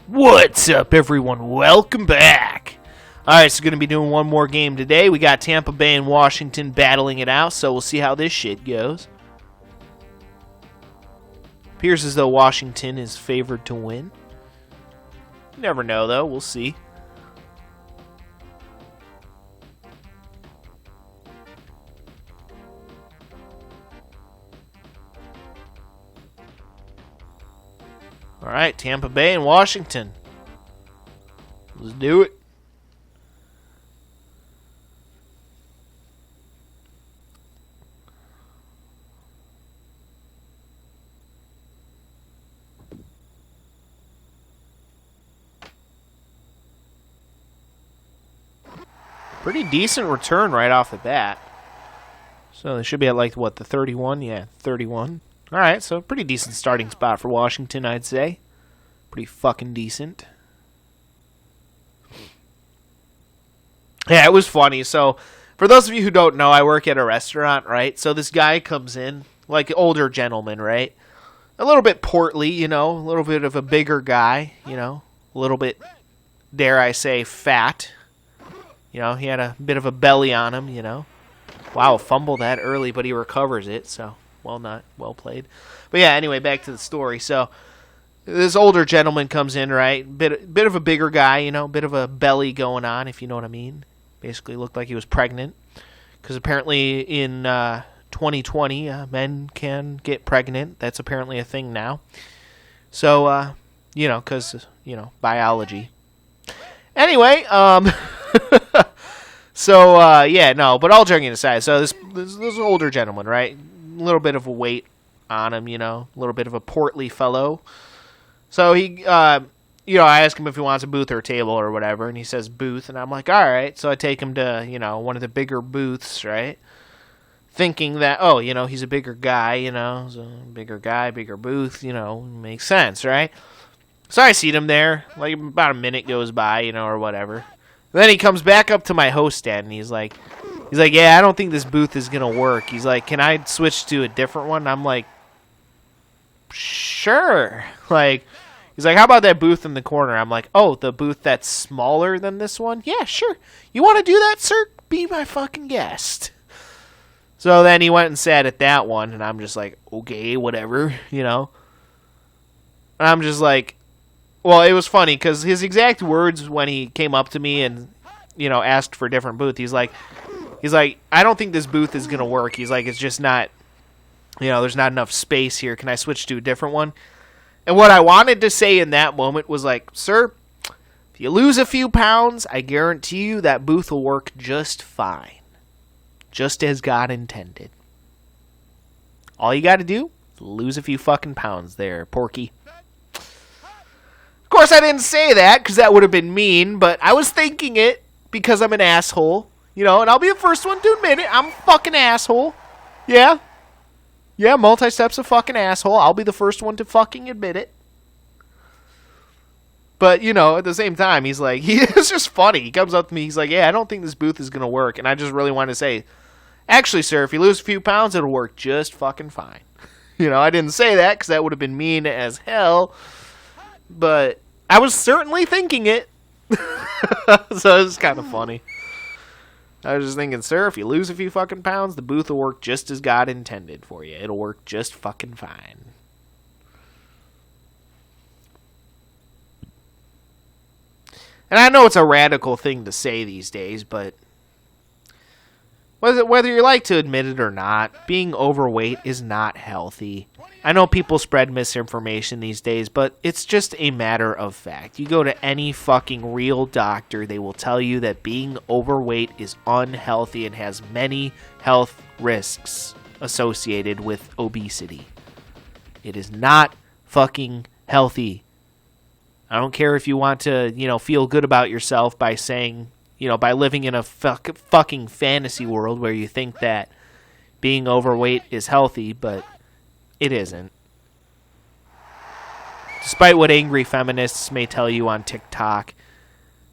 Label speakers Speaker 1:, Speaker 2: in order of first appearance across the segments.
Speaker 1: What's up, everyone? Welcome back. Alright, so going to be doing one more game today. We got Tampa Bay and Washington battling it out, so we'll see how this shit goes. Appears as though Washington is favored to win. You never know, though. We'll see. Alright, Tampa Bay and Washington. Let's do it. Pretty decent return right off the bat. So they should be at like, what, the 31? Yeah, 31. Alright, so pretty decent starting spot for Washington, I'd say. Pretty fucking decent. Yeah, it was funny. So, for those of you who don't know, I work at a restaurant, right? So this guy comes in, like an older gentleman, right? A little bit portly, you know, a little bit of a bigger guy, you know, a little bit, dare I say, fat. You know, he had a bit of a belly on him, you know. Wow, fumble that early, but he recovers it, so well played. But yeah, anyway, back to the story. So this older gentleman comes in, right? Bit of a bigger guy, you know, bit of a belly going on, if you know what I mean. Basically looked like he was pregnant, because apparently in 2020, men can get pregnant. That's apparently a thing now. So, you know, because, you know, biology. Anyway, so, yeah, no, but all joking aside, so this older gentleman, right? A little bit of a weight on him, you know, a little bit of a portly fellow. So he, you know, I ask him if he wants a booth or a table or whatever, and he says booth, and I'm like, all right. So I take him to, you know, one of the bigger booths, right? Thinking that, oh, you know, he's a bigger guy, you know, so bigger guy, bigger booth, you know, makes sense, right? So I seat him there, like about a minute goes by, you know, or whatever. Then he comes back up to my host stand, and he's like, yeah, I don't think this booth is going to work. He's like, can I switch to a different one? I'm like, sure. Like, he's like, how about that booth in the corner? I'm like, oh, the booth that's smaller than this one? Yeah, sure. You want to do that, sir? Be my fucking guest. So then he went and sat at that one, and I'm just like, okay, whatever, you know. And I'm just like, well, it was funny, because his exact words when he came up to me and, you know, asked for a different booth, he's like, I don't think this booth is going to work. He's like, it's just not, you know, there's not enough space here. Can I switch to a different one? And what I wanted to say in that moment was like, sir, if you lose a few pounds, I guarantee you that booth will work just fine. Just as God intended. All you got to do is lose a few fucking pounds there, Porky. Of course, I didn't say that because that would have been mean, but I was thinking it because I'm an asshole, you know, and I'll be the first one to admit it. I'm a fucking asshole. Yeah, Multi-Step's a fucking asshole. I'll be the first one to fucking admit it. But, you know, at the same time, he's like, it's just funny. He comes up to me, he's like, yeah, I don't think this booth is going to work. And I just really want to say, actually, sir, if you lose a few pounds, it'll work just fucking fine. You know, I didn't say that because that would have been mean as hell. But I was certainly thinking it. So it was kind of funny. I was just thinking, sir, if you lose a few fucking pounds, the booth will work just as God intended for you. It'll work just fucking fine. And I know it's a radical thing to say these days, but whether you like to admit it or not, being overweight is not healthy. I know people spread misinformation these days, but it's just a matter of fact. You go to any fucking real doctor, they will tell you that being overweight is unhealthy and has many health risks associated with obesity. It is not fucking healthy. I don't care if you want to, you know, feel good about yourself by saying, you know, by living in a fucking fantasy world where you think that being overweight is healthy, but it isn't. Despite what angry feminists may tell you on TikTok,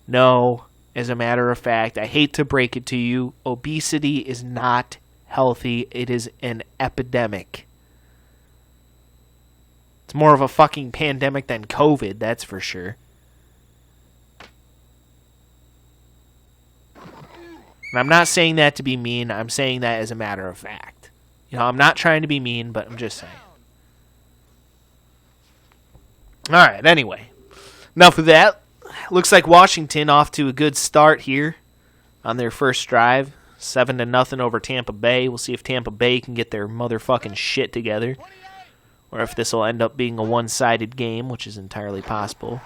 Speaker 1: no, as a matter of fact, I hate to break it to you, obesity is not healthy. It is an epidemic. It's more of a fucking pandemic than COVID, that's for sure. And I'm not saying that to be mean. I'm saying that as a matter of fact. You know, I'm not trying to be mean, but I'm just saying. All right, anyway. Enough of that. Looks like Washington off to a good start here on their first drive. 7-0 over Tampa Bay. We'll see if Tampa Bay can get their motherfucking shit together. Or if this will end up being a one-sided game, which is entirely possible.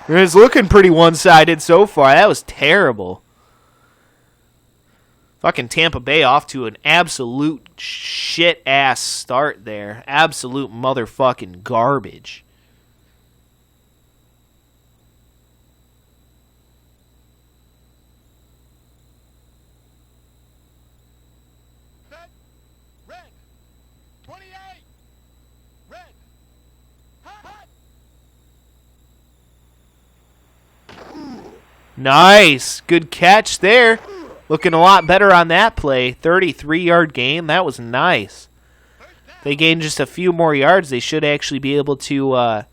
Speaker 1: It's looking pretty one-sided so far. That was terrible. Fucking Tampa Bay off to an absolute shit-ass start there. Absolute motherfucking garbage. Nice. Good catch there. Looking a lot better on that play. 33-yard gain. That was nice. If they gain just a few more yards, they should actually be able to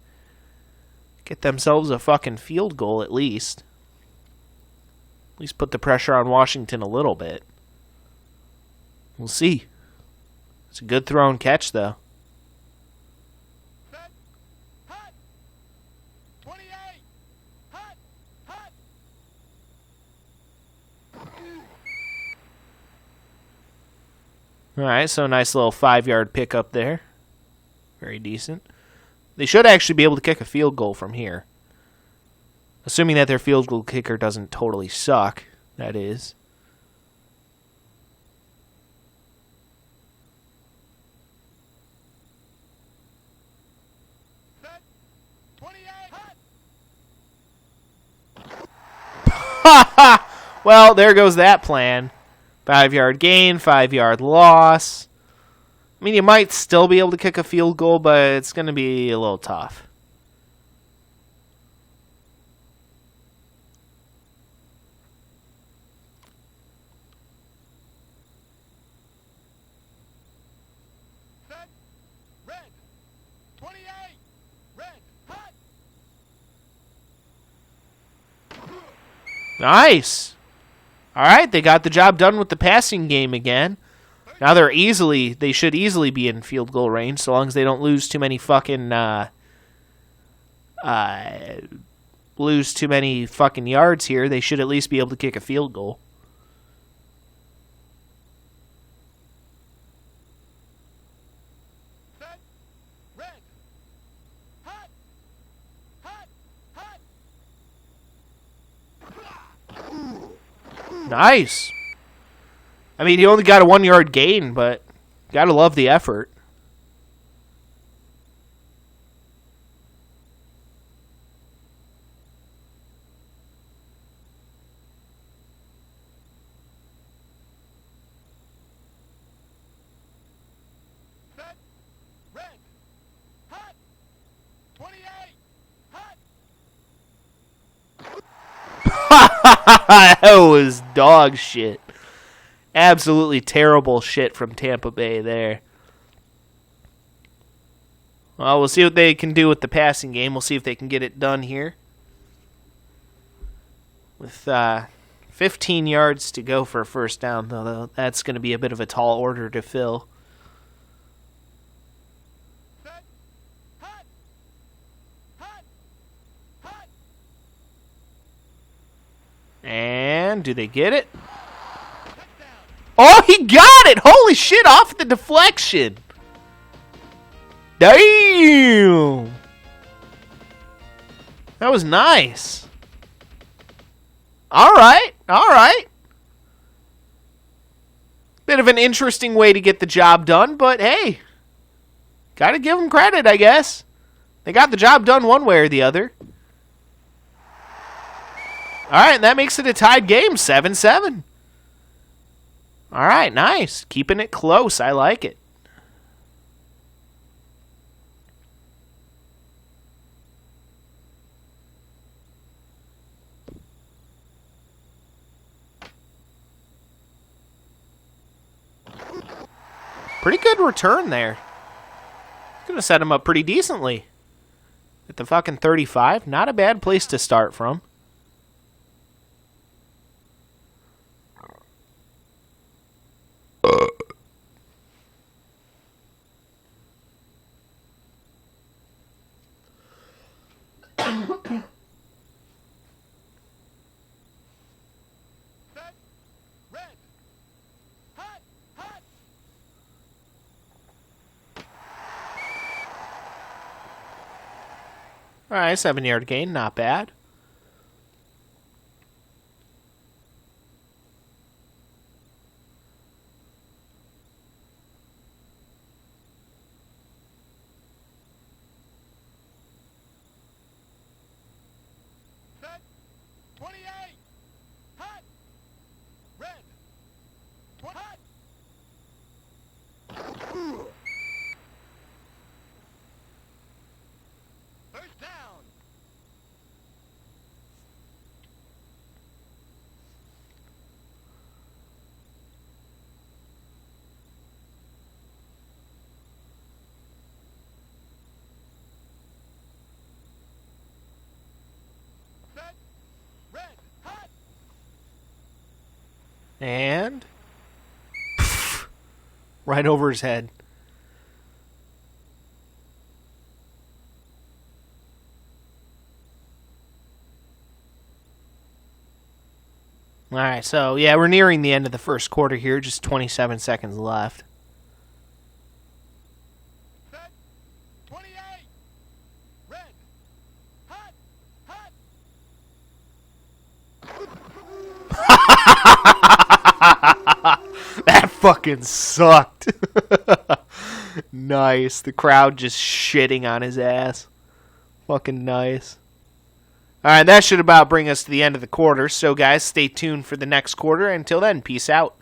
Speaker 1: get themselves a fucking field goal at least. At least put the pressure on Washington a little bit. We'll see. It's a good throw and catch, though. All right, so a nice little 5-yard pickup there. Very decent. They should actually be able to kick a field goal from here. Assuming that their field goal kicker doesn't totally suck, that is. Well, there goes that plan. 5-yard gain, 5-yard loss. I mean, you might still be able to kick a field goal, but it's going to be a little tough. Nice. All right, they got the job done with the passing game again. Now they should easily be in field goal range, so long as they don't lose too many fucking yards here. They should at least be able to kick a field goal. Nice. I mean, he only got a 1-yard gain, but gotta love the effort. That was dog shit. Absolutely terrible shit from Tampa Bay there. Well, we'll see what they can do with the passing game. We'll see if they can get it done here. With 15 yards to go for a first down, though, that's going to be a bit of a tall order to fill. And do they get it? Oh, he got it! Holy shit, off the deflection. Damn! That was nice. Alright, alright. Bit of an interesting way to get the job done, but hey. Gotta give them credit, I guess. They got the job done one way or the other. Alright, and that makes it a tied game, 7-7. Alright, nice. Keeping it close. I like it. Pretty good return there. Gonna set him up pretty decently. At the fucking 35. Not a bad place to start from. All right, 7-yard gain, not bad.
Speaker 2: Set. 28. Hot. Red. Hot. First down. Set. Red. Hot.
Speaker 1: And right over his head. All right, so yeah, we're nearing the end of the first quarter here, just 27 seconds left.
Speaker 2: Set. 28. Red. Hot. Hot.
Speaker 1: That fucking sucked. Nice. The crowd just shitting on his ass. Fucking nice. All right, that should about bring us to the end of the quarter. So, guys, stay tuned for the next quarter. Until then, peace out.